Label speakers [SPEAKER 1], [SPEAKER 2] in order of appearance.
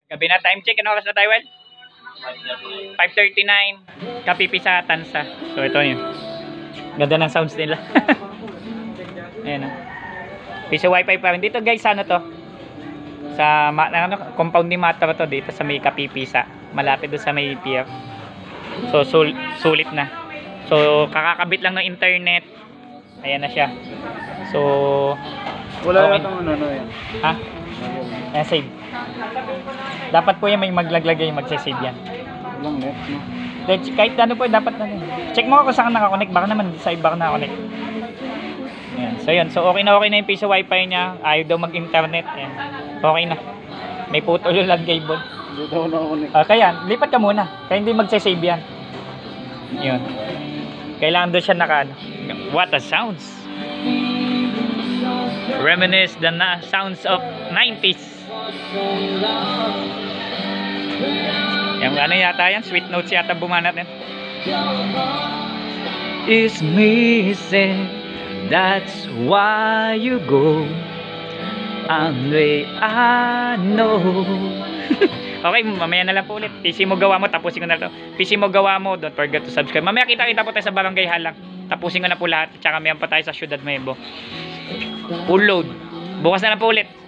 [SPEAKER 1] Gabi na, time check. Ano oras na tayo, Well? 5:39. Kapipi sa Tansa. So ito yun. Ganda ng sounds nila. Ayan o. Piso wifi pa rin. Dito guys, ano to? Sa compound ni Mata to. Dito sa may Kapipisa. Malapit doon sa may pier. So sulit na. So kakakabit lang ng internet. Ayan na siya. So
[SPEAKER 2] Wala
[SPEAKER 1] okay.
[SPEAKER 2] yatang ano yan.
[SPEAKER 1] Ha? Ayan, save. Dapat po yan may maglaglagay, magsasave yan.
[SPEAKER 2] Walang net, no?
[SPEAKER 1] Kahit ano po, dapat na rin. Check mo kung saan nakakonect. Baka naman sa iba ka nakakonect. Ayan. So yun. So okay na yung piso wifi niya. Ayaw daw mag-internet. Ayan. Okay na. May putol lang cable.
[SPEAKER 2] Hindi daw nakakonect.
[SPEAKER 1] Kaya, lipat ka muna. Kaya hindi magsasave yan. Yun. Kailangan doon siya naka ano. What a sounds. Reminisce the sounds of 90s. Yung ano yata yan, sweet notes yata bumanat yan. Is missing, that's why you go. Only I know. Okay, mamaya na lang po ulit. PC mo gawa mo, tapusin ko na to. PC mo gawa mo, don't forget to subscribe. Mamaya kita po tayo sa Barangay Halang. Tapusin ko na po lahat. Tsaka mayan pa tayo sa Ciudad Nuevo. Full load. Bukas na lang po ulit.